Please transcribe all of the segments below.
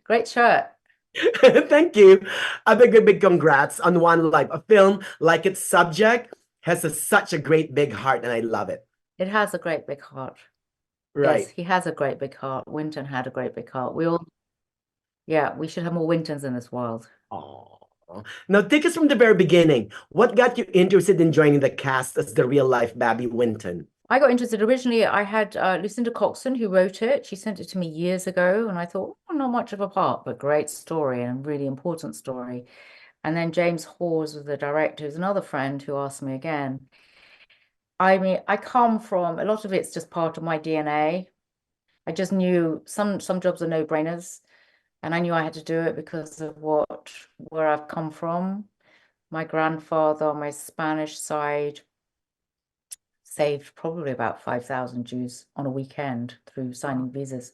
Great shirt. Thank you. A big congrats on One Life. A film like its subject has such a great big heart, and I love it. It has a great big heart. Yes, Right. he has a great big heart. Winton had a great big heart. Yeah, we should have more Wintons in this world. Oh. Now take us from the very beginning. What got you interested in joining the cast as the real life Babi Winton? I got interested originally. I had Lucinda Coxon who wrote it. She sent it to me years ago, and I thought, oh, not much of a part, but great story and really important story. And then James Hawes was the director, who's another friend who asked me again. I mean, I come from a lot of it's just part of my DNA. I just knew some jobs are no-brainers, and I knew I had to do it because of where I've come from. My grandfather on my Spanish side saved probably about 5,000 Jews on a weekend through signing visas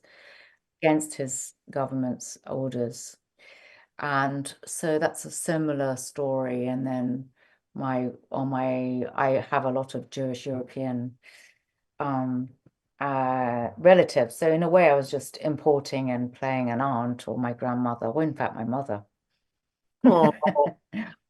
against his government's orders. And so that's a similar story. And then I have a lot of Jewish European um, relatives. So in a way, I was just importing and playing an aunt or my grandmother, or in fact, my mother. Oh,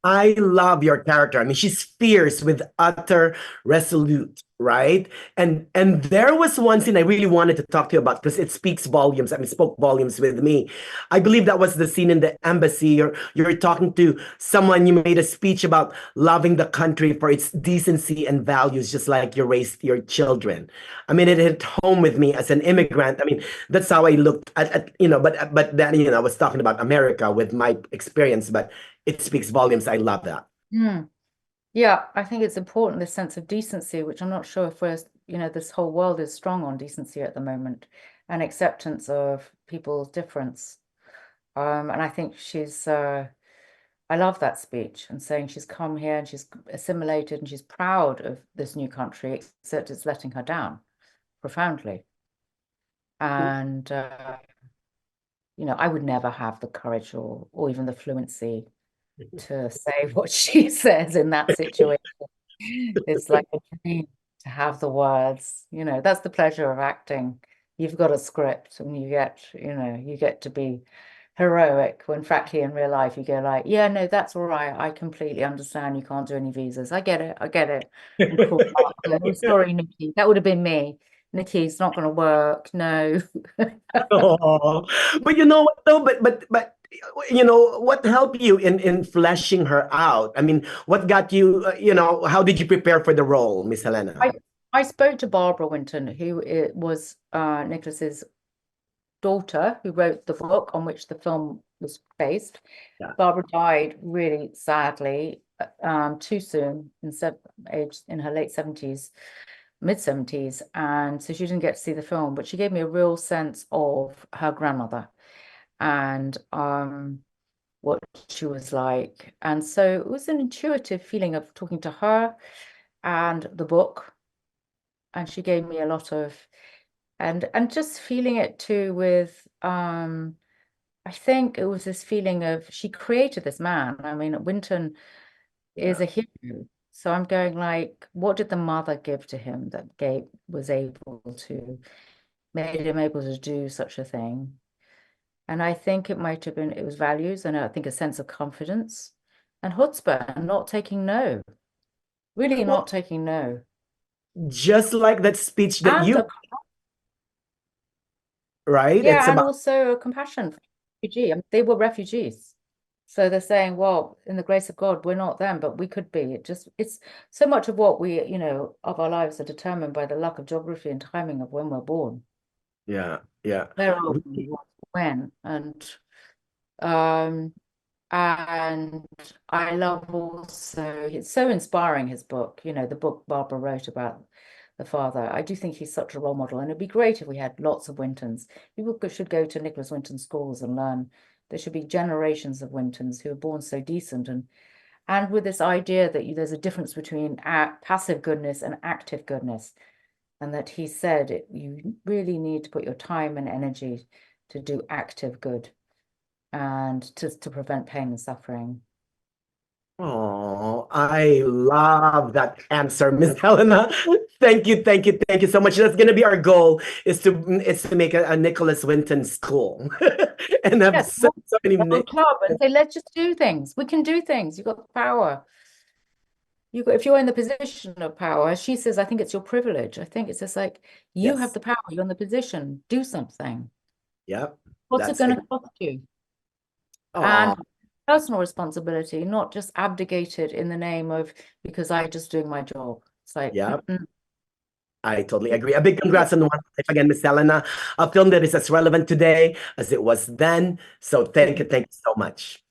I love your character. I mean, she's fierce with utter resolute, right? And there was one scene I really wanted to talk to you about because it speaks volumes. I mean, spoke volumes with me. I believe that was the scene in the embassy. You're talking to someone. You made a speech about loving the country for its decency and values, just like you raised your children. I mean, it hit home with me as an immigrant. I mean, that's how I looked but then I was talking about America with my experience, but it speaks volumes. I love that. Mm. Yeah, I think it's important, this sense of decency, which I'm not sure if this whole world is strong on decency at the moment and acceptance of people's difference. And I think I love that speech and saying she's come here and she's assimilated and she's proud of this new country, except it's letting her down profoundly. And, I would never have the courage or even the fluency to say what she says in that situation. It's like a dream to have the words. That's the pleasure of acting. You've got a script and you get to be heroic when frankly in real life you go like, yeah, no, that's all right. I completely understand you can't do any visas. I get it. I get it. And cool. Oh, sorry, Nikki. That would have been me. Nikki, it's not going to work. No. Oh, but you know what though? But what helped you in fleshing her out? I mean, what got you? How did you prepare for the role, Miss Helena? I I spoke to Barbara Winton, who was Nicholas's daughter, who wrote the book on which the film was based. Yeah. Barbara died really sadly, too soon, in her late 70s, mid 70s, and so she didn't get to see the film, but she gave me a real sense of her grandmother and what she was like. And so it was an intuitive feeling of talking to her and the book, and she gave me a lot of and just feeling it too with I think it was this feeling of she created this man. I mean, Winton is Yeah. a hero. So I'm going like, what did the mother give to him that made him able to do such a thing? And I think it was values and I think a sense of confidence and chutzpah and not taking no, really Well, not taking no. just like that speech that And you, right? It's yeah, and about also a compassion for refugee. I mean, they were refugees. So they're saying, well, in the grace of God, we're not them, but we could be. It's so much of what of our lives are determined by the luck of geography and timing of when we're born. yeah, yeah. Where are we? When? Um, and I love also, it's so inspiring, his book, the book Barbara wrote about the father. I do think he's such a role model, and it'd be great if we had lots of Wintons. Should go to Nicholas Winton schools and learn. There should be generations of Wintons who are born so decent and with this idea that there's a difference between passive goodness and active goodness, and that he said you really need to put your time and energy to do active good and to prevent pain and suffering. Oh, I love that answer, Miss Helena. Thank you, thank you, thank you so much. That's gonna be our goal is to make a Nicholas Winton school and have Yes, so many the whole club and say, let's just do things. We can do things. You've got the power. If you're in the position of power, she says, I think it's your privilege. I think it's just like you have yes. the power, you're in the position, do something. Yep. What's it That's going it. to cost you? Oh, And personal responsibility, not just abdicated in the name of because I'm just doing my job. It's like, yep. I totally agree. A big congrats on One Life again, Miss Helena. A film that is as relevant today as it was then. So thank you so much.